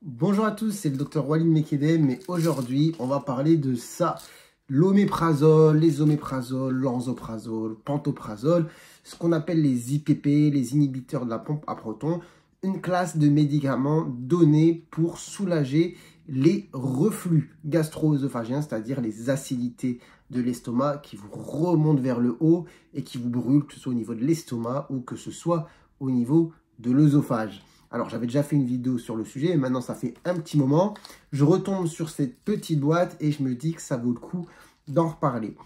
Bonjour à tous, c'est le docteur Walid Mekedem et aujourd'hui on va parler de ça, l'oméprazole, les oméprazoles, l'anzoprazole, pantoprazole, ce qu'on appelle les IPP, les inhibiteurs de la pompe à protons, une classe de médicaments donnés pour soulager les reflux gastro-œsophagiens, c'est-à-dire les acidités de l'estomac qui vous remontent vers le haut et qui vous brûlent, que ce soit au niveau de l'estomac ou que ce soit au niveau de l'œsophage. Alors, j'avais déjà fait une vidéo sur le sujet, et maintenant, ça fait un petit moment. Je retombe sur cette petite boîte et je me dis que ça vaut le coup d'en reparler.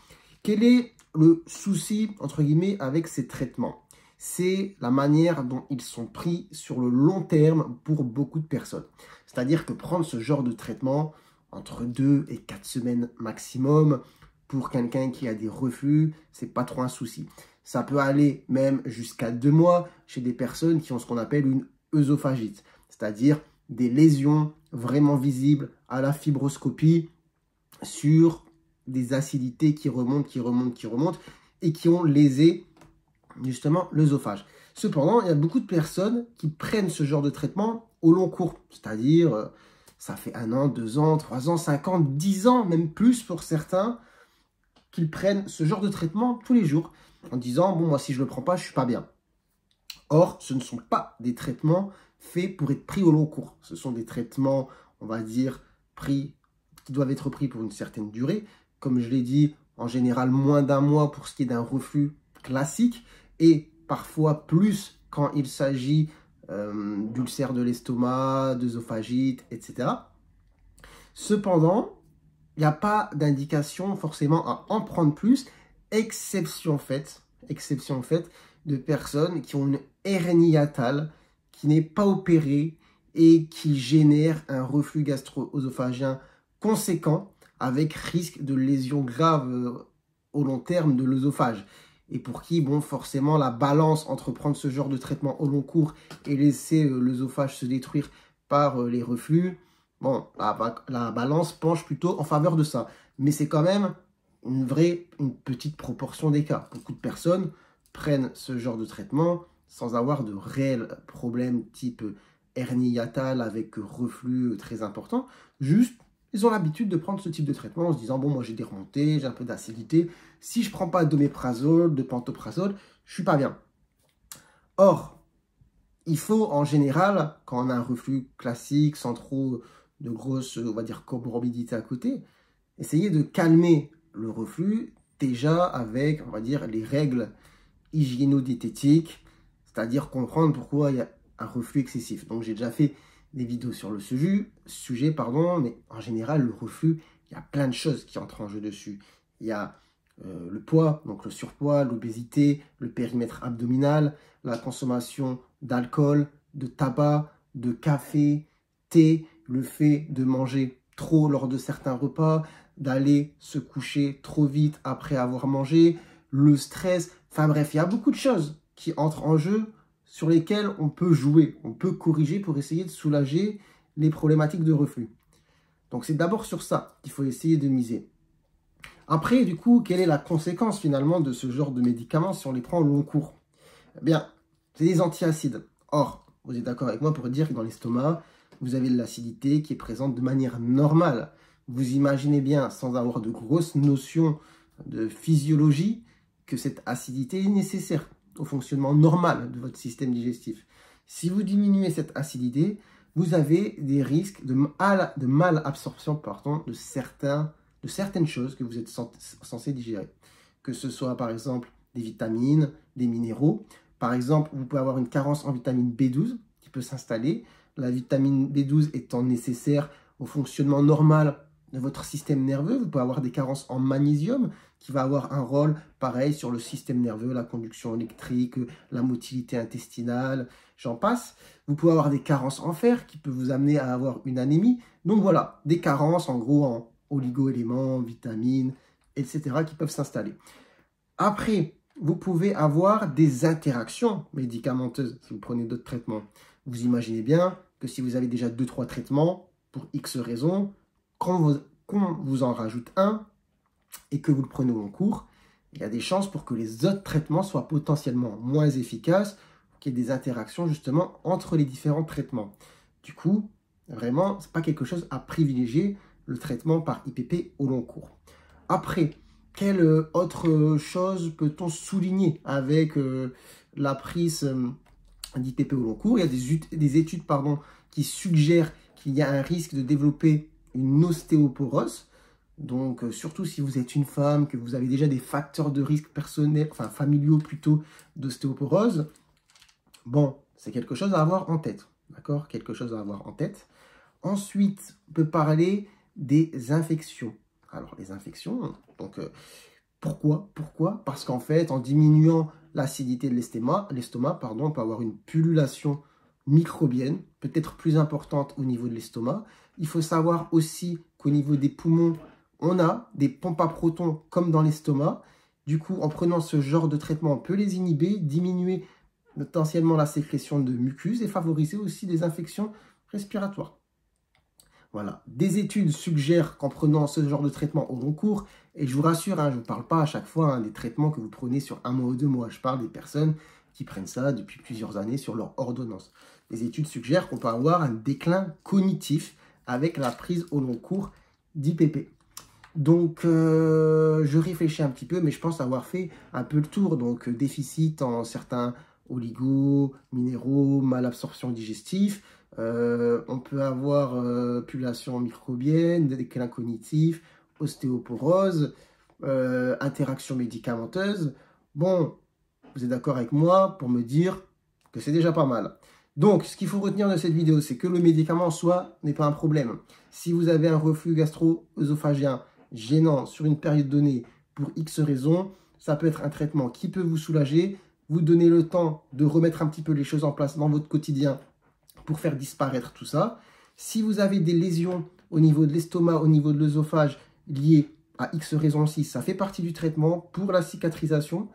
Quel est le souci, entre guillemets, avec ces traitements? C'est la manière dont ils sont pris sur le long terme pour beaucoup de personnes. C'est-à-dire que prendre ce genre de traitement entre 2 et 4 semaines maximum, pour quelqu'un qui a des reflux, c'est pas trop un souci. Ça peut aller même jusqu'à 2 mois chez des personnes qui ont ce qu'on appelle une œsophagite, c'est-à-dire des lésions vraiment visibles à la fibroscopie sur des acidités qui remontent et qui ont lésé justement l'œsophage. Cependant, il y a beaucoup de personnes qui prennent ce genre de traitement au long cours, c'est-à-dire ça fait 1 an, 2 ans, 3 ans, 5 ans, 10 ans, même plus pour certains, qu'ils prennent ce genre de traitement tous les jours en disant « bon, moi, si je ne le prends pas, je ne suis pas bien ». Or, ce ne sont pas des traitements faits pour être pris au long cours. Ce sont des traitements, on va dire, qui doivent être pris pour une certaine durée. Comme je l'ai dit, en général, moins d'1 mois pour ce qui est d'un reflux classique et parfois plus quand il s'agit d'ulcères de l'estomac, d'œsophagite, etc. Cependant, il n'y a pas d'indication forcément à en prendre plus, exception faite de personnes qui ont une hernie hiatale, qui n'est pas opérée et qui génère un reflux gastro-œsophagien conséquent avec risque de lésions graves au long terme de l'œsophage. Et pour qui, bon, forcément, la balance entre prendre ce genre de traitement au long cours et laisser l'œsophage se détruire par les reflux, bon, la balance penche plutôt en faveur de ça. Mais c'est quand même une petite proportion des cas. Beaucoup de personnes prennent ce genre de traitement sans avoir de réels problèmes type hernie hiatale avec reflux très important. Juste, ils ont l'habitude de prendre ce type de traitement en se disant « bon, moi j'ai des remontées, j'ai un peu d'acidité. Si je ne prends pas d'oméprazole, de pantoprazole, je ne suis pas bien. » Or, il faut en général, quand on a un reflux classique, sans trop de grosses, on va dire, comorbidité à côté, essayer de calmer le reflux déjà avec, on va dire, les règles hygiéno-diététiques, c'est-à-dire comprendre pourquoi il y a un reflux excessif. Donc, j'ai déjà fait des vidéos sur le sujet, mais en général, le reflux, il y a plein de choses qui entrent en jeu dessus. Il y a le poids, donc le surpoids, l'obésité, le périmètre abdominal, la consommation d'alcool, de tabac, de café, thé, le fait de manger trop lors de certains repas, d'aller se coucher trop vite après avoir mangé, le stress, enfin bref, il y a beaucoup de choses qui entrent en jeu sur lesquelles on peut jouer, on peut corriger pour essayer de soulager les problématiques de reflux. Donc c'est d'abord sur ça qu'il faut essayer de miser. Après, du coup, quelle est la conséquence finalement de ce genre de médicaments si on les prend au long cours? Eh bien, c'est des antiacides. Or, vous êtes d'accord avec moi pour dire que dans l'estomac, vous avez de l'acidité qui est présente de manière normale. Vous imaginez bien, sans avoir de grosses notions de physiologie, que cette acidité est nécessaire au fonctionnement normal de votre système digestif. Si vous diminuez cette acidité, vous avez des risques de malabsorption de certaines choses que vous êtes censé digérer. Que ce soit par exemple des vitamines, des minéraux. Par exemple, vous pouvez avoir une carence en vitamine B12 qui peut s'installer. La vitamine B12 étant nécessaire au fonctionnement normal de votre système nerveux. Vous pouvez avoir des carences en magnésium qui va avoir un rôle pareil sur le système nerveux, la conduction électrique, la motilité intestinale, j'en passe. Vous pouvez avoir des carences en fer qui peuvent vous amener à avoir une anémie. Donc voilà, des carences en gros en oligo-éléments, vitamines, etc. qui peuvent s'installer. Après, vous pouvez avoir des interactions médicamenteuses si vous prenez d'autres traitements. Vous imaginez bien que si vous avez déjà 2-3 traitements, pour X raisons, quand on vous en rajoute un et que vous le prenez au long cours, il y a des chances pour que les autres traitements soient potentiellement moins efficaces, qu'il y ait des interactions justement entre les différents traitements. Du coup, Vraiment, ce n'est pas quelque chose à privilégier, le traitement par IPP au long cours. Après, quelle autre chose peut-on souligner avec la prise d'IPP au long cours? Il y a des études qui suggèrent qu'il y a un risque de développer une ostéoporose. Donc, surtout si vous êtes une femme, que vous avez déjà des facteurs de risque personnels, enfin familiaux plutôt, d'ostéoporose, bon, c'est quelque chose à avoir en tête. D'accord? Quelque chose à avoir en tête. Ensuite, on peut parler des infections. Alors, les infections, donc, pourquoi? Parce qu'en fait, en diminuant l'acidité de l'estomac, on peut avoir une pullulation microbienne, peut-être plus importante au niveau de l'estomac. Il faut savoir aussi qu'au niveau des poumons, on a des pompes à protons comme dans l'estomac. Du coup, en prenant ce genre de traitement, on peut les inhiber, diminuer potentiellement la sécrétion de mucus et favoriser aussi des infections respiratoires. Voilà, des études suggèrent qu'en prenant ce genre de traitement au long cours, et je vous rassure, je ne vous parle pas à chaque fois des traitements que vous prenez sur 1 mois ou 2 mois, je parle des personnes qui prennent ça depuis plusieurs années sur leur ordonnance. Les études suggèrent qu'on peut avoir un déclin cognitif avec la prise au long cours d'IPP. Donc, je réfléchis un petit peu, mais je pense avoir fait un peu le tour. Donc, déficit en certains oligos, minéraux, malabsorption digestive. On peut avoir pullulation microbienne, déclin cognitif, ostéoporose, interaction médicamenteuse. Bon, vous êtes d'accord avec moi pour me dire que c'est déjà pas mal. Donc, ce qu'il faut retenir de cette vidéo, c'est que le médicament en soi n'est pas un problème. Si vous avez un reflux gastro-œsophagien gênant sur une période donnée pour X raisons, ça peut être un traitement qui peut vous soulager, vous donner le temps de remettre un petit peu les choses en place dans votre quotidien pour faire disparaître tout ça. Si vous avez des lésions au niveau de l'estomac, au niveau de l'œsophage liées à X raisons aussi, ça fait partie du traitement pour la cicatrisation.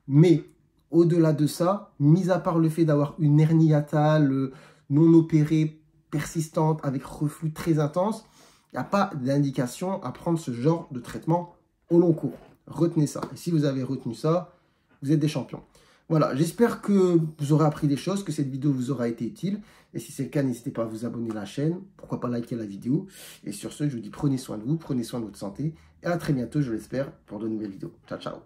Mais au-delà de ça, mis à part le fait d'avoir une hernie hiatale non opérée, persistante, avec reflux très intense, il n'y a pas d'indication à prendre ce genre de traitement au long cours. Retenez ça. Et si vous avez retenu ça, vous êtes des champions. Voilà, j'espère que vous aurez appris des choses, que cette vidéo vous aura été utile. Et si c'est le cas, n'hésitez pas à vous abonner à la chaîne, pourquoi pas liker la vidéo. Et sur ce, je vous dis prenez soin de vous, prenez soin de votre santé. Et à très bientôt, je l'espère, pour de nouvelles vidéos. Ciao, ciao.